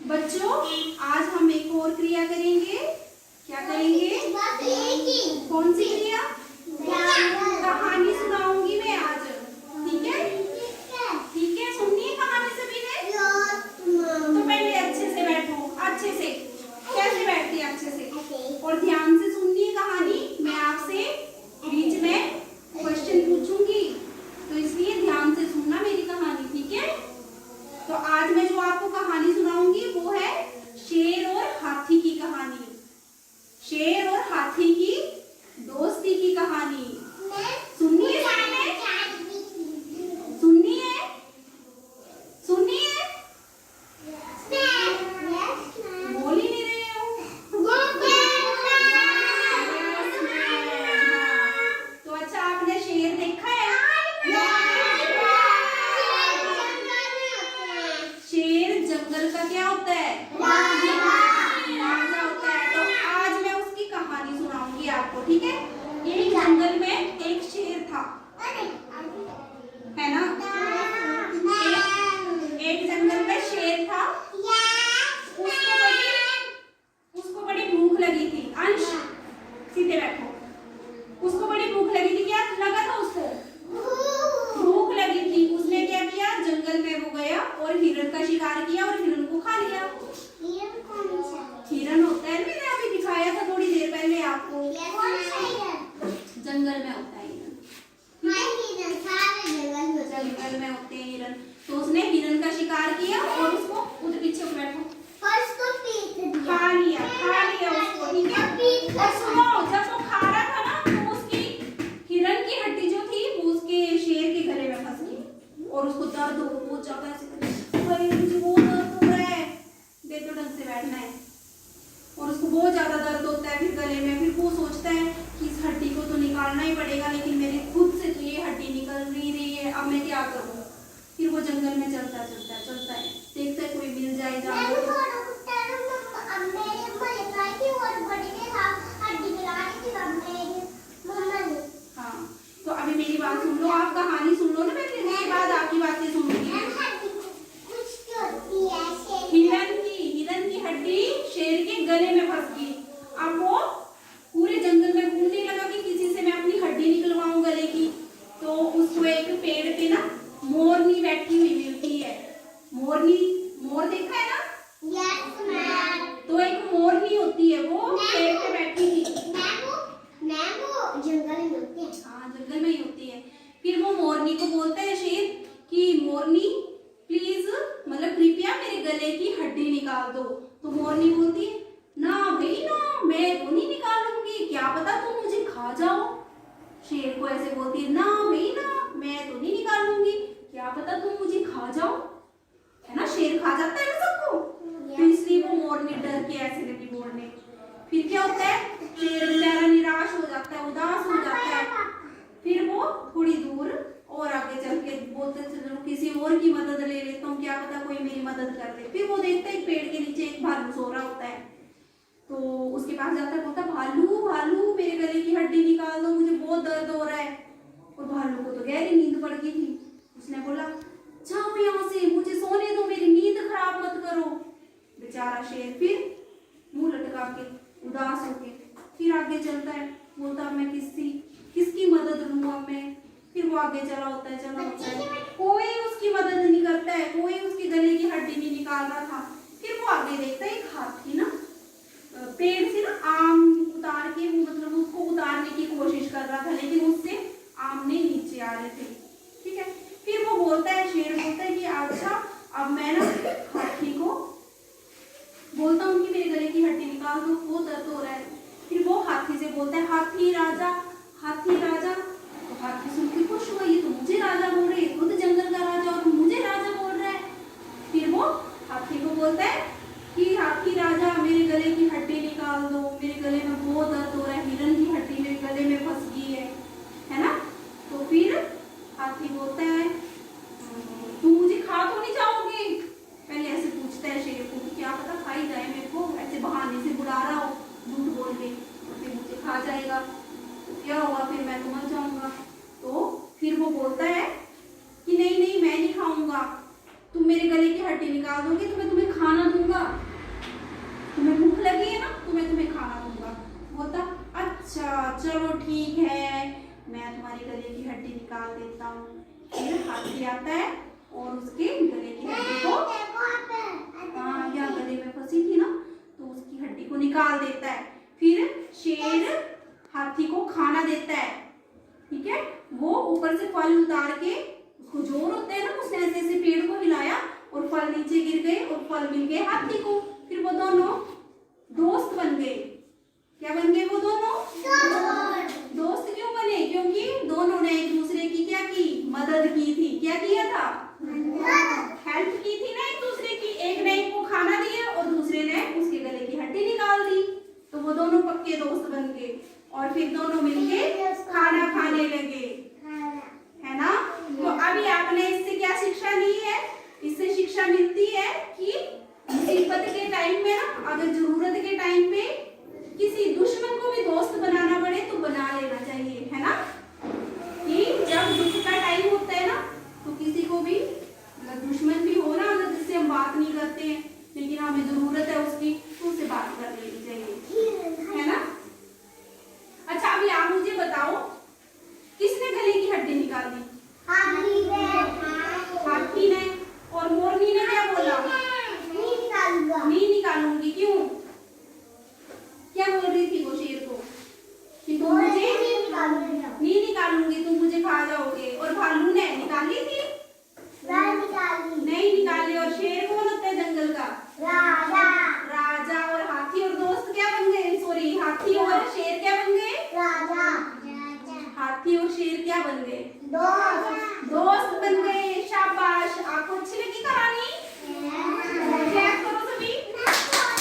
बच्चों आज हम एक और क्रिया करेंगे। क्या करेंगे? कौन सी क्रिया? कहानी सुनाऊंगी मैं आज। ठीक है? ठीक है, सुननी है कहानी सभी ने? तो पहले अच्छे से बैठो, अच्छे से। कैसे बैठती है? अच्छे से और ध्यान से सुननी है कहानी। मैं आपसे बीच में क्वेश्चन पूछूंगी, तो इसलिए ध्यान से सुनना मेरी कहानी। ठीक है? तो आज मैं जो आपको कहानी सुनाऊंगी वो है शेर और हाथी की कहानी। शेर और हाथी की दोस्ती की कहानी। सुननी है सबने? सुननी है? सुननी है? बोल ही नहीं रहे हो। तो अच्छा, आपने शेर देखा है? शेर जंगल का क्या होता है? राजा होता है। तो आज मैं उसकी कहानी सुनाऊंगी आपको। ठीक है? एक जंगल में एक शेर था, है ना? एक जंगल में शेर था। उसको बड़ी भूख लगी थी। अंश सीधे बैठो। उसको बड़ी भूख लगी थी। क्या लगा था उसको? भूख लगी थी। उसने क्या किया? जंगल में वो गया और हिरण का शिकार किया और हिरण को खा लिया। हिरण होता है, मैंने अभी दिखाया था थोड़ी देर पहले आपको। जंगल में होता है हिरण। जंगल में होते हैं हिरण। तो उसने हिरण का शिकार किया और उसको उधर पीछे बैठो खा लिया उसको। ठीक है? और सुनो, जब वो खा रहा था ना तो उसकी हिरण की हड्डी जो थी वो उसके शेर के गले में फंस गई और उसको दर्द हो बहुत ज्यादा। ऐसे मुझे बहुत दर्द हो रहा है, देखो ढंग से बैठना है। और उसको बहुत ज्यादा दर्द होता है फिर गले में। फिर वो सोचता है कि इस हड्डी को तो निकालना ही पड़ेगा, लेकिन मेरे खुद से तो ये हड्डी निकल नहीं रही है, अब मैं क्या करूँ? फिर वो जंगल में चलता है, देखता है कोई मिल जाए जानवर। हाँ, तो अभी मेरी बात सुन लो, आप कहानी सुन लो ना पहले, उसके बाद आपकी बातें सुनूंगी। हिरण की हड्डी शेर के गले में फंस गई। अब वो पूरे जंगल में घूमने लगा कि किसी से मैं अपनी हड्डी निकलवाऊं गले की। तो उसको एक पेड़ पे ना मोरनी बैठी हुई मिलती है। मोरनी, मोर देखा है ना? तो एक मोरनी होती है, वो पेड़ पे बैठी थी। हाँ, जंगल में ही होती है। फिर वो मोरनी को बोलता है शेर कि मोरनी प्लीज, मतलब कृपया मेरे गले की हड्डी निकाल दो। तो मोरनी बोलती है ना भाई ना, मैं तो नहीं निकालूंगी, क्या पता तुम मुझे खा जाओ। शेर को ऐसे बोलती है ना भाई ना, मैं तो नहीं निकालूंगी, क्या पता तुम मुझे खा जाओ। है ना, शेर खा जाता है ना सबको। तो इसलिए वो मोरनी डर के ऐसे लगी बोलने। फिर क्या होता है? शेर बेचारा निराश हो जाता है, उदास हो जाता है। फिर वो थोड़ी दूर और आगे चल के बोलते चलो किसी और की मदद ले लेता हूँ, क्या पता कोई मेरी मदद कर दे। फिर वो देखता है एक पेड़ के नीचे एक भालू सो रहा होता है। तो उसके पास जाता है, बोलता भालू भालू मेरे गले की हड्डी निकाल दो, मुझे बहुत दर्द हो रहा है। और भालू को तो गहरी नींद पड़ गई थी। उसने बोला जाओ यहाँ से, मुझे सोने दो, मेरी नींद खराब मत करो। बेचारा शेर फिर मुंह लटका के उदास होके फिर आगे चलता है। बोलता मैं किसकी मदद लूं अब मैं। फिर वो आगे चला होता है, कोई उसकी मदद नहीं करता है, कोई उसके गले की हड्डी नहीं निकाल रहा था। फिर वो आगे देखता है एक हाथी ना पेड़ से ना आम उतार के, मतलब उसको उतारने की कोशिश कर रहा था, लेकिन उससे आम नहीं नीचे आ रहे थे। ठीक है? फिर वो बोलता है, शेर बोलता है कि अच्छा अब मैं ना हाथी को बोलता हूँ कि मेरे गले की हड्डी निकाल दो, वो दर्द हो रहा है। फिर वो हाथी से बोलता है हाथी राजा, हाथी राजा। तो हाथी सुन के खुश हुआ, ये तो मुझे राजा बोल रहे हैं, खुद जंगल का राजा और मुझे राजा बोल रहा है। फिर वो हाथी को बोलता है कि हाथी राजा मेरे गले की हड्डी निकाल दो, मेरे गले में बहुत दर्द हो रहा है, हिरण की हड्डी मेरे गले में फंस गई है ना? तो फिर हाथी बोलता है तुम मुझे खा तो नहीं जाओगे? पहले ऐसे पूछता है शेर को, क्या पता खा ही जाए मेरे को, ऐसे बहाने से बुला रहा हो झूठ बोल के, फिर मुझे खा जाएगा तो क्या होगा, फिर मैं तो मर जाऊंगा। तो फिर वो बोलता है कि नहीं नहीं, मैं नहीं खाऊंगा, तुम मेरे गले की हड्डी निकाल दोगे तो मैं तुम्हें खाना दूंगा। चलो ठीक है, मैं तुम्हारी गले की हड्डी निकाल देता हूँ। फिर हाथी आता है और उसके गले की हड्डी को, हाँ या गले में फंसी थी ना, तो उसकी हड्डी को निकाल देता है। फिर शेर हाथी को खाना देता है, ठीक है। वो ऊपर से फल उतार के, उसको जोर होता है ना, उसने ऐसे ऐसे पेड़ को हिलाया और फल नीचे गिर गए और फल मिल गए हाथी को। फिर वो दोनों दोस्त बन गए। क्या बन गए वो दोनों? दोस्त क्यों बने? क्योंकि दोनों ने एक दूसरे की क्या की? मदद की थी। क्या किया था? हेल्प की थी ना एक दूसरे की। एक ने एक को खाना दिया और दूसरे ने उसके गले की हड्डी निकाल दी, तो वो दोनों पक्के दोस्त बन गए और फिर दोनों मिलके खाना खाने लगे, है ना। तो अभी आपने इससे क्या शिक्षा ली है? इससे शिक्षा मिलती है कि मुसीबत के टाइम में ना, अगर जरूरत के टाइम पे किसी दुश्मन को भी दोस्त बनाना पड़े तो बना लेना चाहिए, है ना। कि जब दुख का टाइम होता है ना, तो किसी को भी, अगर दुश्मन भी हो ना, जिससे हम बात नहीं करते हैं लेकिन हमें जरूरत है उसकी, तो उससे बात कर लेनी चाहिए।